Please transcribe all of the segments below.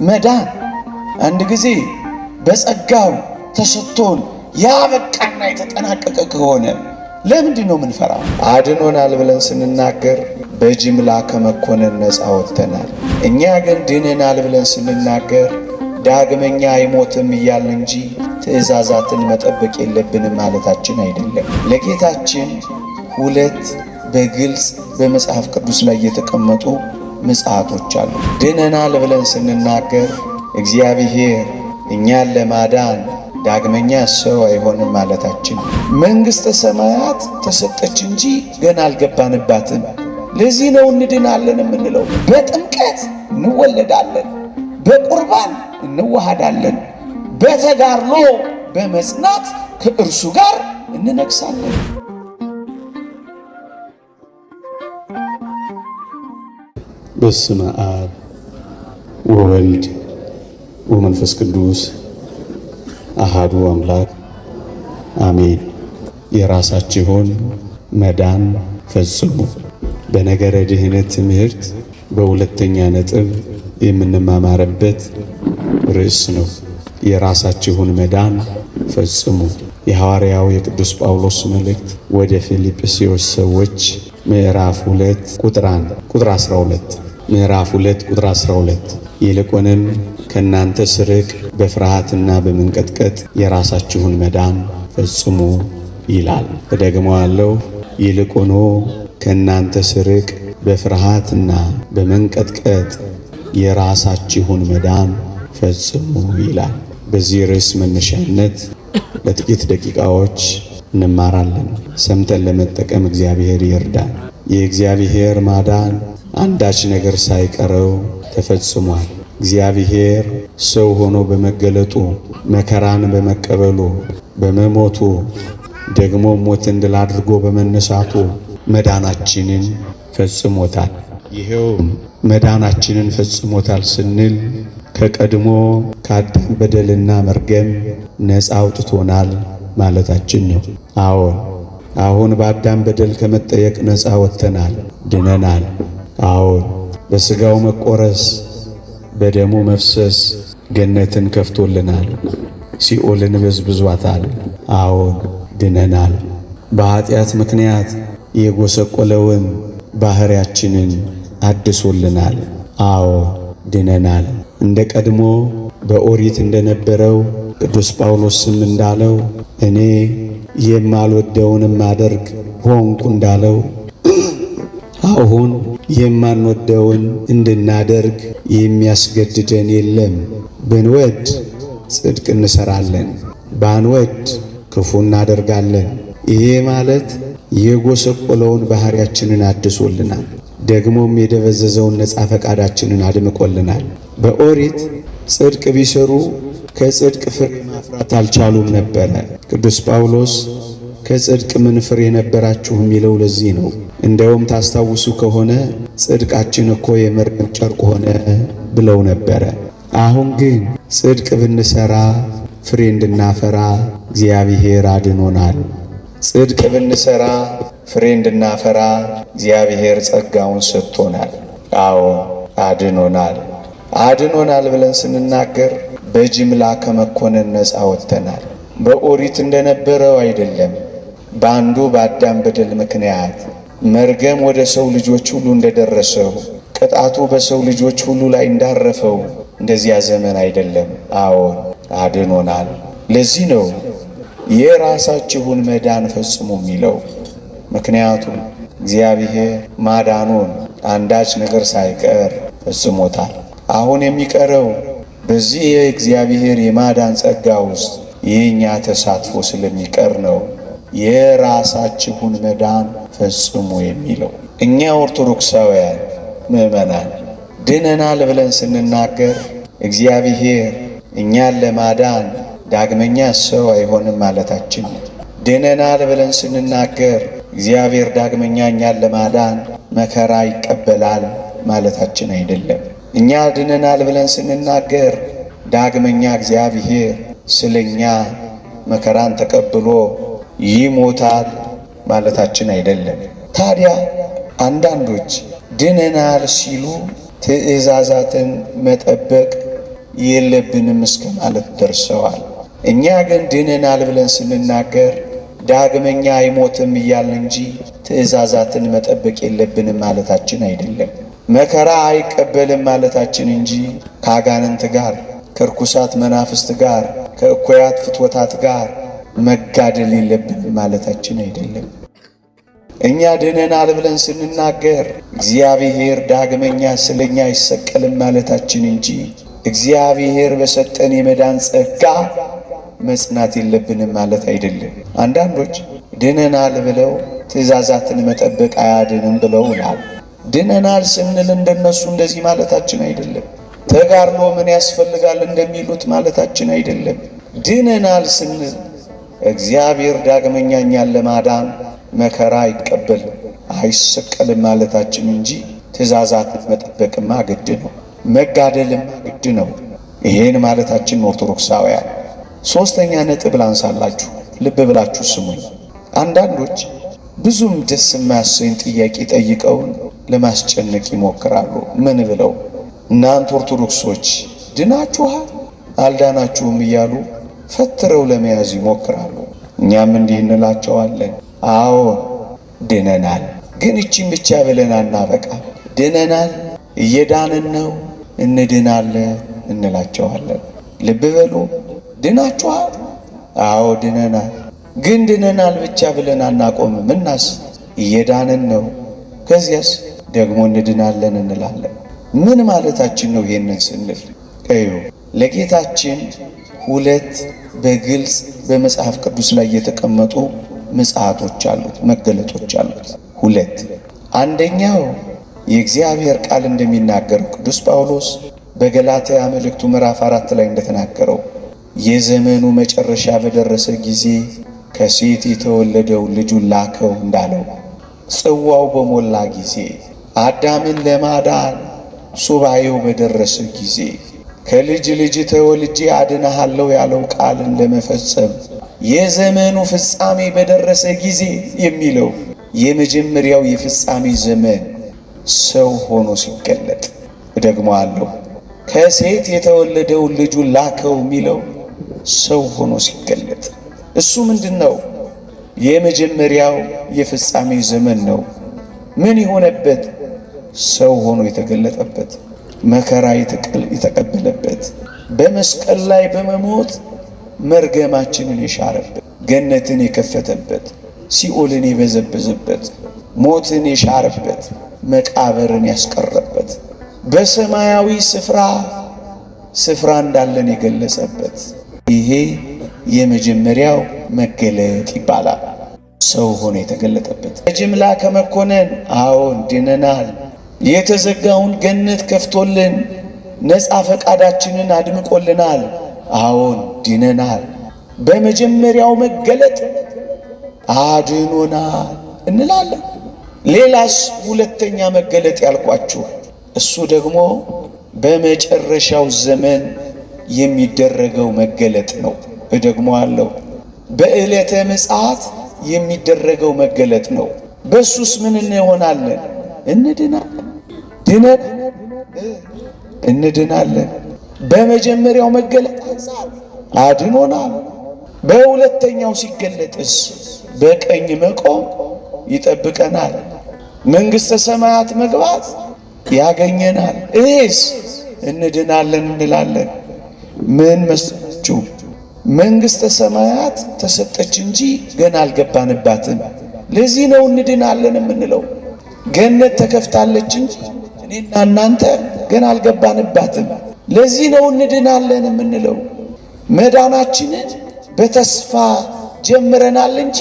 መዳን አንድ ጊዜ በጸጋው ተሰጥቶን ያበቃና የተጠናቀቀ ከሆነ ለምንድን ነው የምንፈራው? አድኖናል ብለን ስንናገር በጅምላ ከመኮነን ነፃ ወጥተናል። እኛ ግን ድነናል ብለን ስንናገር ዳግመኛ አይሞትም እያልን እንጂ ትእዛዛትን መጠበቅ የለብንም ማለታችን አይደለም። ለጌታችን ሁለት በግልጽ በመጽሐፍ ቅዱስ ላይ የተቀመጡ ምጽአቶች አሉ። ድነናል ብለን ስንናገር እግዚአብሔር እኛን ለማዳን ዳግመኛ ሰው አይሆንም ማለታችን። መንግሥተ ሰማያት ተሰጠች እንጂ ገና አልገባንባትም። ለዚህ ነው እንድናለን የምንለው። በጥምቀት እንወለዳለን፣ በቁርባን እንዋሃዳለን፣ በተጋድሎ በመጽናት ከእርሱ ጋር እንነግሳለን። በስመ አብ ወወልድ ወመንፈስ ቅዱስ አሃዱ አምላክ አሜን። የራሳችሁን መዳን ፈጽሙ። በነገረ ድህነት ትምህርት በሁለተኛ ነጥብ የምንማማርበት ርዕስ ነው። የራሳችሁን መዳን ፈጽሙ። የሐዋርያው የቅዱስ ጳውሎስ መልእክት ወደ ፊልጵስዩስ ሰዎች ምዕራፍ 2 ቁጥር 1 ቁጥር 12 ምዕራፍ 2 ቁጥር 12 ይልቁንም ከእናንተ ስርቅ በፍርሃትና በመንቀጥቀጥ የራሳችሁን መዳን ፈጽሙ ይላል። እደግመዋለሁ። ይልቁኑ ከእናንተ ስርቅ በፍርሃትና በመንቀጥቀጥ የራሳችሁን መዳን ፈጽሙ ይላል። በዚህ ርዕስ መነሻነት ለጥቂት ደቂቃዎች እንማራለን። ሰምተን ለመጠቀም እግዚአብሔር ይርዳን። የእግዚአብሔር ማዳን አንዳች ነገር ሳይቀረው ተፈጽሟል። እግዚአብሔር ሰው ሆኖ በመገለጡ መከራን በመቀበሉ በመሞቱ ደግሞ ሞትን ድል አድርጎ በመነሳቱ መዳናችንን ፈጽሞታል። ይሄውም መዳናችንን ፈጽሞታል ስንል ከቀድሞ ከአዳም በደልና መርገም ነፃ አውጥቶናል ማለታችን ነው። አሁን በአዳም በደል ከመጠየቅ ነፃ ወጥተናል፣ ድነናል። በሥጋው መቆረስ በደሙ መፍሰስ ገነትን ከፍቶልናል፣ ሲኦልን በዝብዟታል። ድነናል። በኃጢአት ምክንያት የጎሰቆለውን ባሕርያችንን አድሶልናል። ድነናል። እንደ ቀድሞ በኦሪት እንደነበረው ቅዱስ ጳውሎስም እንዳለው እኔ የማልወደውንም አደርግ ሆንኩ እንዳለው አሁን የማንወደውን እንድናደርግ የሚያስገድደን የለም። ብንወድ ጽድቅ እንሰራለን፣ ባንወድ ክፉ እናደርጋለን። ይሄ ማለት የጎሰቆለውን ባሕርያችንን አድሶልናል፣ ደግሞም የደበዘዘውን ነፃ ፈቃዳችንን አድምቆልናል። በኦሪት ጽድቅ ቢሰሩ ከጽድቅ ፍሬ ማፍራት አልቻሉም ነበረ። ቅዱስ ጳውሎስ ከጽድቅ ምን ፍሬ ነበራችሁ የሚለው ለዚህ ነው። እንደውም ታስታውሱ ከሆነ ጽድቃችን እኮ የመርገም ጨርቅ ሆነ ብለው ነበረ። አሁን ግን ጽድቅ ብንሰራ ፍሬ እንድናፈራ እግዚአብሔር አድኖናል። ጽድቅ ብንሰራ ፍሬ እንድናፈራ እግዚአብሔር ጸጋውን ሰጥቶናል። አድኖናል። አድኖናል ብለን ስንናገር በጅምላ ከመኮነን ነፃ ወጥተናል። በኦሪት እንደነበረው አይደለም። በአንዱ በአዳም በደል ምክንያት መርገም ወደ ሰው ልጆች ሁሉ እንደደረሰው ቅጣቱ በሰው ልጆች ሁሉ ላይ እንዳረፈው እንደዚያ ዘመን አይደለም። አድኖናል። ለዚህ ነው የራሳችሁን መዳን ፈጽሙ የሚለው። ምክንያቱም እግዚአብሔር ማዳኑን አንዳች ነገር ሳይቀር ፈጽሞታል። አሁን የሚቀረው በዚህ የእግዚአብሔር የማዳን ጸጋ ውስጥ የእኛ ተሳትፎ ስለሚቀር ነው የራሳችሁን መዳን ፈጽሙ የሚለው። እኛ ኦርቶዶክሳውያን ምዕመናን ድነናል ብለን ስንናገር እግዚአብሔር እኛን ለማዳን ዳግመኛ ሰው አይሆንም ማለታችን ነው። ድነናል ብለን ስንናገር እግዚአብሔር ዳግመኛ እኛን ለማዳን መከራ ይቀበላል ማለታችን አይደለም። እኛ ድነናል ብለን ስንናገር ዳግመኛ እግዚአብሔር ስለኛ መከራን ተቀብሎ ይሞታል ማለታችን አይደለም። ታዲያ አንዳንዶች ድነናል ሲሉ ትእዛዛትን መጠበቅ የለብንም እስከ ማለት ደርሰዋል። እኛ ግን ድነናል ብለን ስንናገር ዳግመኛ አይሞትም እያልን እንጂ ትእዛዛትን መጠበቅ የለብንም ማለታችን አይደለም። መከራ አይቀበልም ማለታችን እንጂ ከአጋንንት ጋር፣ ከርኩሳት መናፍስት ጋር፣ ከእኩያት ፍትወታት ጋር መጋደል የለብንም ማለታችን አይደለም። እኛ ድነናል ብለን ስንናገር እግዚአብሔር ዳግመኛ ስለኛ አይሰቀልም ማለታችን እንጂ እግዚአብሔር በሰጠን የመዳን ጸጋ መጽናት የለብንም ማለት አይደለም። አንዳንዶች ድነናል ብለው ትእዛዛትን መጠበቅ አያድንም ብለውናል። ድነናል ስንል እንደነሱ እንደዚህ ማለታችን አይደለም። ተጋድሎ ምን ያስፈልጋል እንደሚሉት ማለታችን አይደለም። ድነናል ስንል እግዚአብሔር ዳግመኛ እኛን ለማዳን መከራ አይቀበልም አይሰቀልም ማለታችን እንጂ ትእዛዛትን መጠበቅማ ግድ ነው፣ መጋደልም ግድ ነው። ይሄን ማለታችን ኦርቶዶክሳውያን። ሶስተኛ ነጥብ ላንሳላችሁ፣ ልብ ብላችሁ ስሙኝ። አንዳንዶች ብዙም ደስ የማያሰኝ ጥያቄ ጠይቀውን ለማስጨነቅ ይሞክራሉ። ምን ብለው? እናንተ ኦርቶዶክሶች ድናችኋል አልዳናችሁም እያሉ ፈትረው ለመያዝ ይሞክራሉ። እኛም እንዲህ እንላቸዋለን፣ አዎ ድነናል፣ ግን እቺን ብቻ ብለን አናበቃ። ድነናል፣ እየዳንን ነው፣ እንድናለን እንላቸዋለን። ልብ በሉ፣ ድናችኋል? አዎ ድነናል፣ ግን ድነናል ብቻ ብለን አናቆምም። እናስ እየዳንን ነው፣ ከዚያስ ደግሞ እንድናለን እንላለን። ምን ማለታችን ነው? ይሄንን ስንል እዩ፣ ለጌታችን ሁለት በግልጽ በመጽሐፍ ቅዱስ ላይ የተቀመጡ ምጽአቶች አሉት፣ መገለጦች አሉት። ሁለት። አንደኛው የእግዚአብሔር ቃል እንደሚናገረው ቅዱስ ጳውሎስ በገላትያ መልእክቱ ምዕራፍ 4 ላይ እንደተናገረው የዘመኑ መጨረሻ በደረሰ ጊዜ ከሴት የተወለደው ልጁን ላከው እንዳለው፣ ጽዋው በሞላ ጊዜ አዳምን ለማዳን ሱባኤው በደረሰ ጊዜ ከልጅ ልጅ ተወልጄ አድንሃለሁ ያለው ቃልን ለመፈጸም የዘመኑ ፍጻሜ በደረሰ ጊዜ የሚለው የመጀመሪያው የፍጻሜ ዘመን ሰው ሆኖ ሲገለጥ፣ ደግሞ አለው ከሴት የተወለደው ልጁን ላከው የሚለው ሰው ሆኖ ሲገለጥ፣ እሱ ምንድነው? የመጀመሪያው የፍጻሜ ዘመን ነው። ምን የሆነበት? ሰው ሆኖ የተገለጠበት፣ መከራ የተቀበለበት፣ በመስቀል ላይ በመሞት መርገማችንን የሻረበት፣ ገነትን የከፈተበት፣ ሲኦልን የበዘበዘበት፣ ሞትን የሻረበት፣ መቃብርን ያስቀረበት፣ በሰማያዊ ስፍራ እንዳለን የገለጸበት፣ ይሄ የመጀመሪያው መገለጥ ይባላል። ሰው ሆኖ የተገለጠበት። በጅምላ ከመኮነን አዎን ድነናል። የተዘጋውን ገነት ከፍቶልን ነፃ ፈቃዳችንን አድምቆልናል። አዎን ድነናል። በመጀመሪያው መገለጥ አድኖናል እንላለን። ሌላስ ሁለተኛ መገለጥ ያልኳችሁ እሱ ደግሞ በመጨረሻው ዘመን የሚደረገው መገለጥ ነው። ደግሞ አለው በዕለተ ምጽአት የሚደረገው መገለጥ ነው። በሱስ ምን እንሆናለን? እንድናለን። በመጀመሪያው መገለጥ አድኖናል። በሁለተኛው ሲገለጥስ በቀኝ መቆም ይጠብቀናል። መንግሥተ ሰማያት መግባት ያገኘናል። እኔስ እንድናለን እንላለን። ምን መስላችሁ? መንግሥተ ሰማያት ተሰጠች እንጂ ገና አልገባንባትም። ለዚህ ነው እንድናለን የምንለው። ገነት ተከፍታለች እንጂ እኔና እናንተ ገና አልገባንባትም። ለዚህ ነው እንድናለን የምንለው። መዳናችንን በተስፋ ጀምረናል እንጂ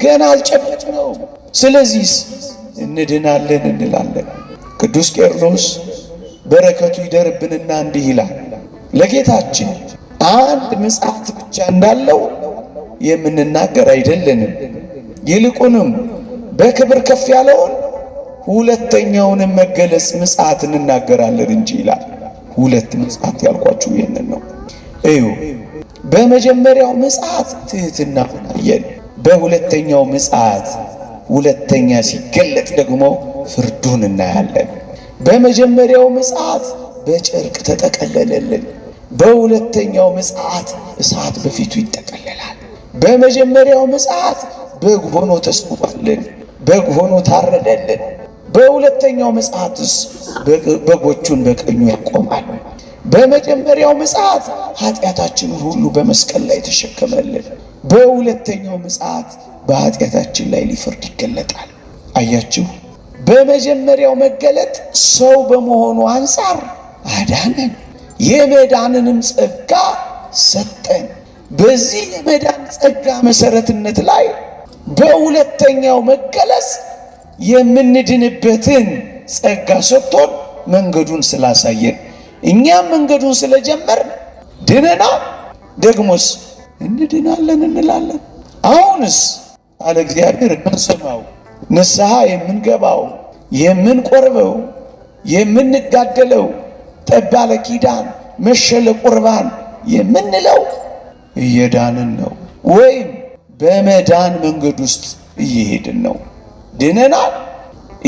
ገና አልጨበጥነውም። ስለዚህ እንድናለን እንላለን። ቅዱስ ቄርሎስ በረከቱ ይደርብንና እንዲህ ይላል፣ ለጌታችን አንድ ምጽአት ብቻ እንዳለው የምንናገር አይደለንም፣ ይልቁንም በክብር ከፍ ያለውን ሁለተኛውንም መገለጽ ምጽአት እንናገራለን እንጂ ይላል። ሁለት ምጽአት ያልኳችሁ ይህንን ነው። እዩ፣ በመጀመሪያው ምጽአት ትሕትና አየን። በሁለተኛው ምጽአት ሁለተኛ ሲገለጥ ደግሞ ፍርዱን እናያለን። በመጀመሪያው ምጽአት በጨርቅ ተጠቀለለልን። በሁለተኛው ምጽአት እሳት በፊቱ ይጠቀለላል። በመጀመሪያው ምጽአት በግ ሆኖ ተሰዋልን፣ በግ ሆኖ ታረደልን። በሁለተኛው ምጽአትስ በጎቹን በቀኙ ያቆማል። በመጀመሪያው ምጽአት ኃጢአታችንን ሁሉ በመስቀል ላይ ተሸከመልን። በሁለተኛው ምጽአት በኃጢአታችን ላይ ሊፈርድ ይገለጣል። አያችሁ፣ በመጀመሪያው መገለጥ ሰው በመሆኑ አንጻር አዳነን፣ የመዳንንም ጸጋ ሰጠን። በዚህ የመዳን ጸጋ መሰረትነት ላይ በሁለተኛው መገለጽ የምንድንበትን ጸጋ ሰጥቶን መንገዱን ስላሳየን እኛም መንገዱን ስለጀመርን ድነናል። ደግሞስ እንድናለን እንላለን። አሁንስ አለ እግዚአብሔር የምንሰማው ንስሐ የምንገባው የምንቆርበው የምንጋደለው ጠባለ ኪዳን መሸለ ቁርባን የምንለው እየዳንን ነው ወይም በመዳን መንገድ ውስጥ እየሄድን ነው? ድነናል፣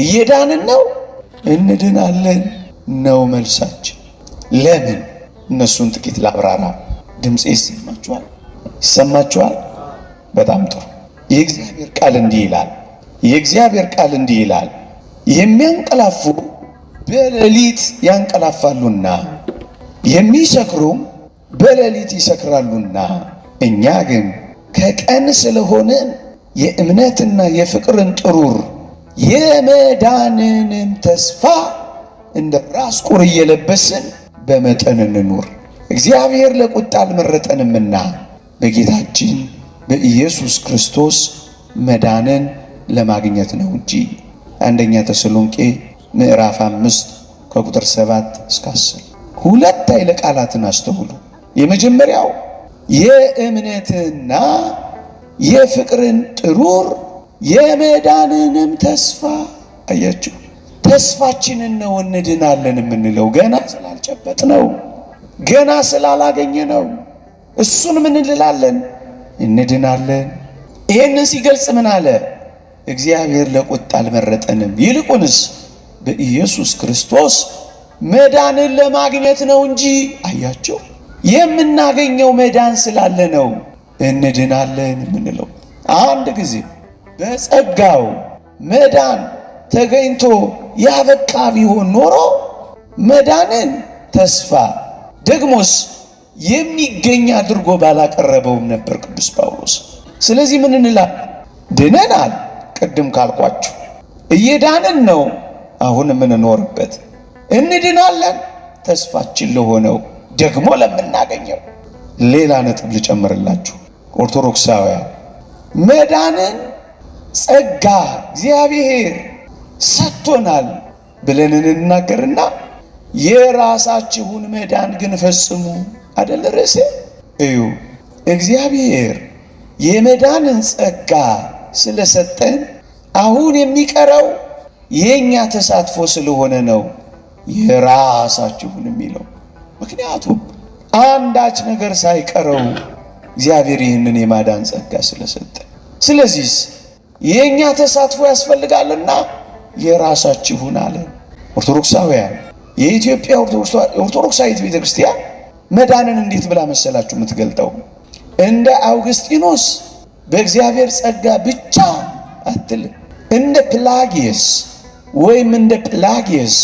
እየዳንን ነው፣ እንድናለን ነው መልሳችን። ለምን? እነሱን ጥቂት ላብራራ። ድምፄ ይሰማችኋል? ይሰማችኋል? በጣም ጥሩ። የእግዚአብሔር ቃል እንዲህ ይላል። የእግዚአብሔር ቃል እንዲህ ይላል፣ የሚያንቀላፉ በሌሊት ያንቀላፋሉና የሚሰክሩም በሌሊት ይሰክራሉና፣ እኛ ግን ከቀን ስለሆንን የእምነትና የፍቅርን ጥሩር የመዳንንም ተስፋ እንደ ራስ ቁር እየለበስን በመጠን እንኑር። እግዚአብሔር ለቁጣ አልመረጠንምና በጌታችን በኢየሱስ ክርስቶስ መዳንን ለማግኘት ነው እንጂ። አንደኛ ተሰሎንቄ ምዕራፍ 5 ከቁጥር 7 እስከ 10። ሁለት ኃይለ ቃላትን አስተውሉ። የመጀመሪያው የእምነትና የፍቅርን ጥሩር የመዳንንም ተስፋ። አያችሁ፣ ተስፋችንን ነው እንድናለን የምንለው ገና ስላልጨበጥ ነው፣ ገና ስላላገኘ ነው። እሱን ምን እንላለን? እንድናለን። ይሄንን ሲገልጽ ምን አለ? እግዚአብሔር ለቁጣ አልመረጠንም፣ ይልቁንስ በኢየሱስ ክርስቶስ መዳንን ለማግኘት ነው እንጂ። አያችሁ፣ የምናገኘው መዳን ስላለ ነው እንድናለን የምንለው። አንድ ጊዜ በጸጋው መዳን ተገኝቶ ያበቃ ቢሆን ኖሮ መዳንን ተስፋ ደግሞስ የሚገኝ አድርጎ ባላቀረበውም ነበር ቅዱስ ጳውሎስ። ስለዚህ ምን እንላለን? ድነናል። ቅድም ካልኳችሁ እየዳንን ነው አሁን የምንኖርበት። እንድናለን ተስፋችን ለሆነው ደግሞ ለምናገኘው። ሌላ ነጥብ ልጨምርላችሁ። ኦርቶዶክሳውያን መዳንን ጸጋ እግዚአብሔር ሰጥቶናል ብለን እንናገርና የራሳችሁን መዳን ግን ፈጽሙ አደለ ርዕሴ? እዩ፣ እግዚአብሔር የመዳንን ጸጋ ስለሰጠን አሁን የሚቀረው የኛ ተሳትፎ ስለሆነ ነው የራሳችሁን የሚለው። ምክንያቱም አንዳች ነገር ሳይቀረው እግዚአብሔር ይህንን የማዳን ጸጋ ስለሰጠን፣ ስለዚህ የኛ ተሳትፎ ያስፈልጋልና የራሳችሁን አለ። ኦርቶዶክሳውያን፣ የኢትዮጵያ ኦርቶዶክሳዊት ቤተክርስቲያን መዳንን እንዴት ብላ መሰላችሁ የምትገልጠው? እንደ አውግስጢኖስ በእግዚአብሔር ጸጋ ብቻ አትልም። እንደ ፕላጊየስ ወይም እንደ ፕላጊየስ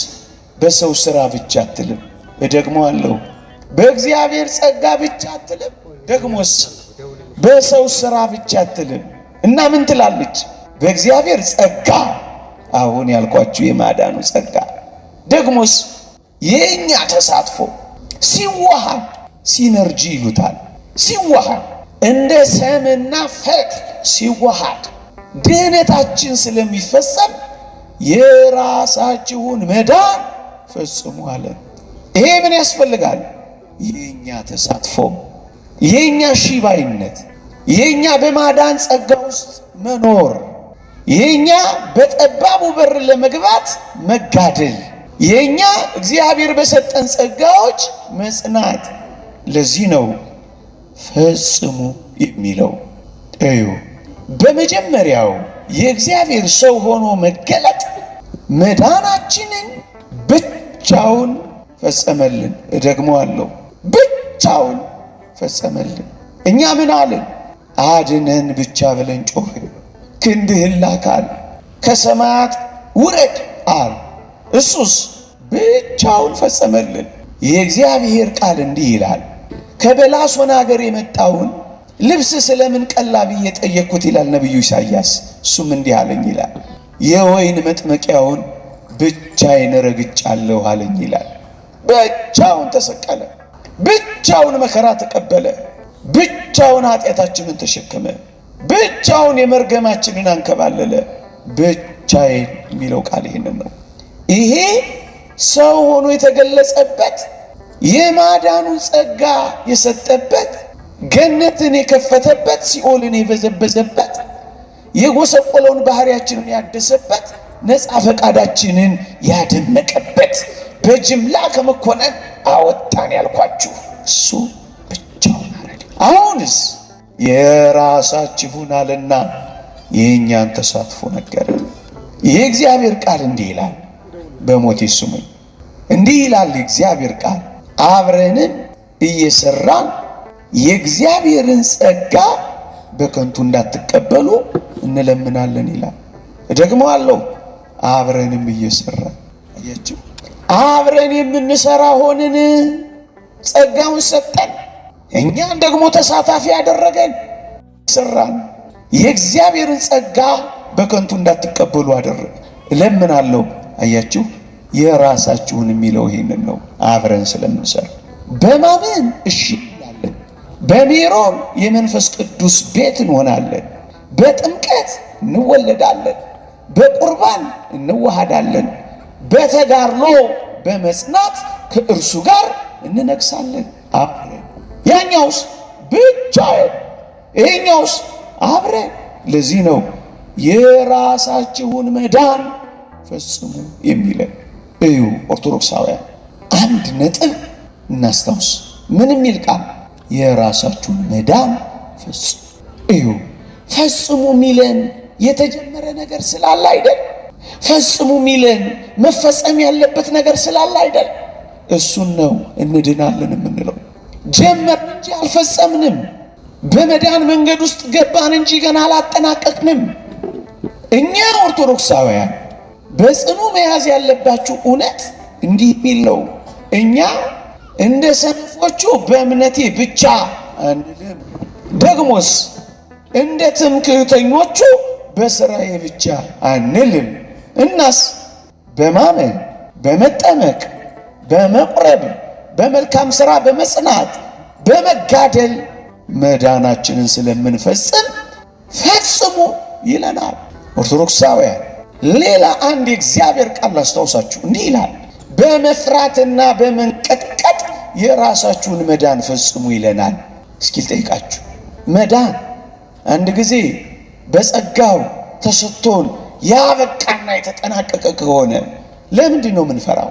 በሰው ሥራ ብቻ አትልም። እደግመዋለሁ፣ በእግዚአብሔር ጸጋ ብቻ አትልም፣ ደግሞስ በሰው ሥራ ብቻ አትልም። እና ምን ትላለች? በእግዚአብሔር ጸጋ፣ አሁን ያልኳችሁ የማዳኑ ጸጋ፣ ደግሞስ የእኛ ተሳትፎ ሲዋሃድ፣ ሲነርጂ ይሉታል፣ ሲዋሃድ እንደ ሰምና ፈትል ሲዋሃድ ድህነታችን ስለሚፈጸም የራሳችሁን መዳን ፈጽሙ አለ። ይሄ ምን ያስፈልጋል? የኛ ተሳትፎ፣ የኛ ሺባይነት፣ የኛ በማዳን ጸጋ ውስጥ መኖር፣ የኛ በጠባቡ በር ለመግባት መጋደል፣ የኛ እግዚአብሔር በሰጠን ጸጋዎች መጽናት። ለዚህ ነው ፈጽሙ የሚለው። እዩ፣ በመጀመሪያው የእግዚአብሔር ሰው ሆኖ መገለጥ መዳናችንን ብቻውን ፈጸመልን። እደግመዋለሁ፣ ብቻውን ፈጸመልን። እኛ ምን አልን? አድነን ብቻ ብለን ጮኽን። ክንድህን ላካል፣ ከሰማያት ውረድ አል። እሱስ ብቻውን ፈጸመልን። የእግዚአብሔር ቃል እንዲህ ይላል፣ ከበላሶን አገር የመጣውን ልብስ ስለምን ቀላ ብዬ ጠየቅኩት ይላል ነቢዩ ኢሳይያስ። እሱም እንዲህ አለኝ ይላል፣ የወይን መጥመቂያውን ብቻዬን ረግጫለሁ አለኝ ይላል። ብቻውን ተሰቀለ፣ ብቻውን መከራ ተቀበለ፣ ብቻውን ኃጢአታችንን ተሸከመ፣ ብቻውን የመርገማችንን አንከባለለ። ብቻዬን የሚለው ቃል ይህንን ነው። ይሄ ሰው ሆኖ የተገለጸበት የማዳኑን ጸጋ የሰጠበት ገነትን የከፈተበት ሲኦልን የበዘበዘበት የጎሰቆለውን ባህሪያችንን ያደሰበት ነፃ ፈቃዳችንን ያደመቀበት በጅምላ ከመኮነን አወጣን ያልኳችሁ እሱ ብቻውን አረገ። አሁንስ የራሳችሁን አለና የእኛን ተሳትፎ ነገረ። የእግዚአብሔር ቃል እንዲህ ይላል፣ በሞቴ ስሙኝ። እንዲህ ይላል የእግዚአብሔር ቃል፣ አብረንም እየሰራን የእግዚአብሔርን ጸጋ በከንቱ እንዳትቀበሉ እንለምናለን ይላል። ደግሞ አለው አብረንም እየሰራን። አያችሁ፣ አብረን የምንሰራ ሆንን፣ ጸጋውን ሰጠን፣ እኛን ደግሞ ተሳታፊ ያደረገን። ሰራን፣ የእግዚአብሔርን ጸጋ በከንቱ እንዳትቀበሉ አደረገ። እለምናለሁ። አያችሁ፣ የራሳችሁን የሚለው ይሄንን ነው። አብረን ስለምንሰራ በማመን እሺ እንላለን። በሜሮን የመንፈስ ቅዱስ ቤት እንሆናለን። በጥምቀት እንወለዳለን። በቁርባን እንዋሃዳለን። በተጋድሎ በመጽናት ከእርሱ ጋር እንነግሳለን። አብረን። ያኛውስ ብቻዬን፣ ይሄኛውስ አብረን። ለዚህ ነው የራሳችሁን መዳን ፈጽሙ የሚለን። እዩ ኦርቶዶክሳውያን፣ አንድ ነጥብ እናስታውስ። ምን የሚል ቃል? የራሳችሁን መዳን ፈጽሙ። እዩ፣ ፈጽሙ ሚለን የተጀመረ ነገር ስላለ አይደል? ፈጽሙ ሚለን መፈጸም ያለበት ነገር ስላለ አይደል? እሱን ነው እንድናለን የምንለው። ጀመርን እንጂ አልፈጸምንም። በመዳን መንገድ ውስጥ ገባን እንጂ ገና አላጠናቀቅንም። እኛ ኦርቶዶክሳውያን በጽኑ መያዝ ያለባችሁ እውነት እንዲህ የሚል ነው። እኛ እንደ ሰነፎቹ በእምነቴ ብቻ አንልም፣ ደግሞስ እንደ ትምክህተኞቹ በሥራዬ ብቻ አንልም። እናስ በማመን በመጠመቅ በመቁረብ በመልካም ሥራ በመጽናት በመጋደል መዳናችንን ስለምንፈጽም ፈጽሙ ይለናል። ኦርቶዶክሳውያን፣ ሌላ አንድ የእግዚአብሔር ቃል ላስታውሳችሁ። እንዲህ ይላል፣ በመፍራትና በመንቀጥቀጥ የራሳችሁን መዳን ፈጽሙ ይለናል። እስኪ ልጠይቃችሁ፣ መዳን አንድ ጊዜ በጸጋው ተሰጥቶን ያበቃና የተጠናቀቀ ከሆነ ለምንድን ነው የምንፈራው?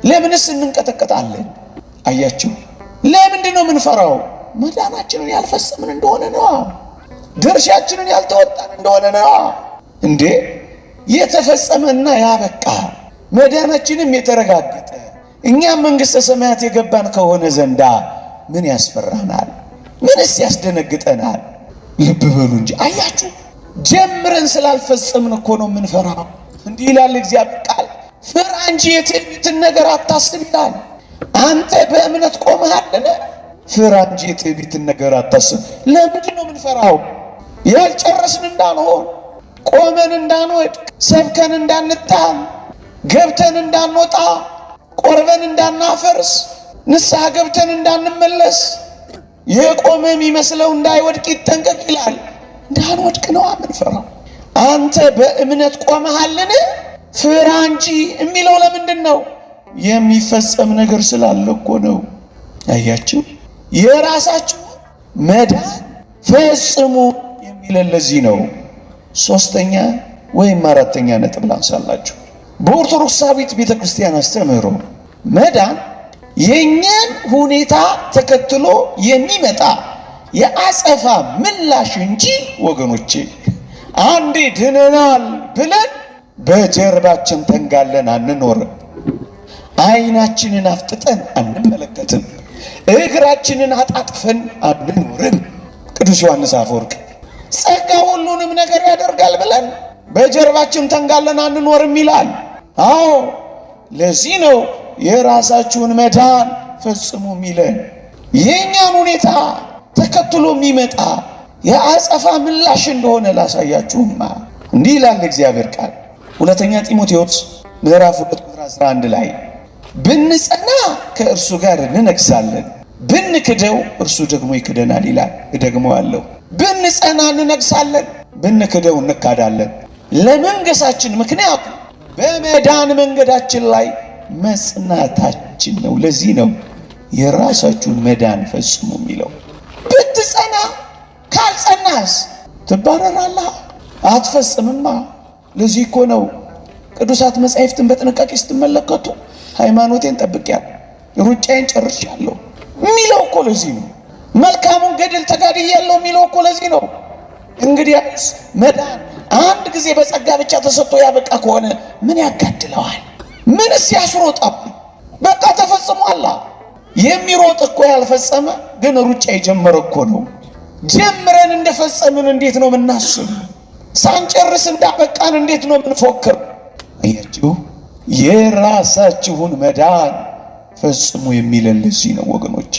ለምንስ እንንቀጠቀጣለን? አያችሁ፣ ለምንድን ነው የምንፈራው? መዳናችንን ያልፈጸምን እንደሆነ ነዋ። ድርሻችንን ያልተወጣን እንደሆነ ነዋ። እንዴ የተፈጸመና ያበቃ መዳናችንም የተረጋገጠ እኛም መንግሥተ ሰማያት የገባን ከሆነ ዘንዳ ምን ያስፈራናል? ምንስ ያስደነግጠናል? ልብ በሉ እንጂ። አያችሁ፣ ጀምረን ስላልፈጸምን እኮ ነው የምንፈራው። እንዲህ ይላል እግዚአብሔር ቃል፣ ፍራ እንጂ የትዕቢትን ነገር አታስብ ይላል። አንተ በእምነት ቆመሃልን? ፍራ እንጂ የትዕቢትን ነገር አታስብ። ለምንድን ነው የምንፈራው? ያልጨረስን እንዳንሆን፣ ቆመን እንዳንወድቅ፣ ሰብከን እንዳንጣል፣ ገብተን እንዳንወጣ፣ ቆርበን እንዳናፈርስ፣ ንስሐ ገብተን እንዳንመለስ፣ የቆመ የሚመስለው እንዳይወድቅ ይጠንቀቅ ይላል። እንዳንወድቅ ነው የምንፈራው። አንተ በእምነት ቆመሃልን? ፍራ እንጂ የሚለው ለምንድን ነው? የሚፈጸም ነገር ስላለ እኮ ነው። አያችሁ፣ የራሳችሁ መዳን ፈጽሙ የሚለን ለዚህ ነው። ሶስተኛ ወይም አራተኛ ነጥብ ላንሳላችሁ። በኦርቶዶክሳዊት ቤተ ክርስቲያን አስተምህሮ መዳን የእኛን ሁኔታ ተከትሎ የሚመጣ የአጸፋ ምላሽ እንጂ ወገኖቼ፣ አንዴ ድነናል ብለን በጀርባችን ተንጋለን አንኖርም። ዓይናችንን አፍጥጠን አንመለከትም። እግራችንን አጣጥፈን አንኖርም። ቅዱስ ዮሐንስ አፈወርቅ ጸጋ ሁሉንም ነገር ያደርጋል ብለን በጀርባችን ተንጋለን አንኖርም ይላል። አዎ ለዚህ ነው የራሳችሁን መዳን ፈጽሙ የሚለን። የእኛን ሁኔታ ተከትሎ የሚመጣ የአጸፋ ምላሽ እንደሆነ ላሳያችሁማ። እንዲህ ይላል እግዚአብሔር ቃል ሁለተኛ ጢሞቴዎስ ምዕራፍ 2 ቁጥር 11 ላይ ብንጸና ከእርሱ ጋር እንነግሳለን፣ ብንክደው እርሱ ደግሞ ይክደናል ይላል። እደግመዋለሁ። ብንጸና እንነግሳለን፣ ብንክደው እንካዳለን። ለመንገሳችን ምክንያቱ በመዳን መንገዳችን ላይ መጽናታችን ነው። ለዚህ ነው የራሳችሁን መዳን ፈጽሙ የሚለው። ብትጸና ካልጸናስ ትባረራለህ፣ አትፈጽምማ። ለዚህ እኮ ነው ቅዱሳት መጻሕፍትን በጥንቃቄ ስትመለከቱ ሃይማኖቴን ጠብቄያለሁ፣ ሩጫዬን ጨርሻለሁ የሚለው እኮ ለዚህ ነው። መልካሙን ገድል ተጋድያለሁ የሚለው እኮ ለዚህ ነው። እንግዲያስ መዳን አንድ ጊዜ በጸጋ ብቻ ተሰጥቶ ያበቃ ከሆነ ምን ያጋድለዋል? ምንስ ያስሮጣል? በቃ ተፈጽሟል። የሚሮጥ እኮ ያልፈጸመ ግን ሩጫ የጀመረ እኮ ነው። ጀምረን እንደፈጸምን እንዴት ነው የምናስብ? ሳንጨርስ እንዳበቃን እንዴት ነው የምንፎክር? አያችሁ፣ የራሳችሁን መዳን ፈጽሙ የሚለን ለዚህ ነው ወገኖች።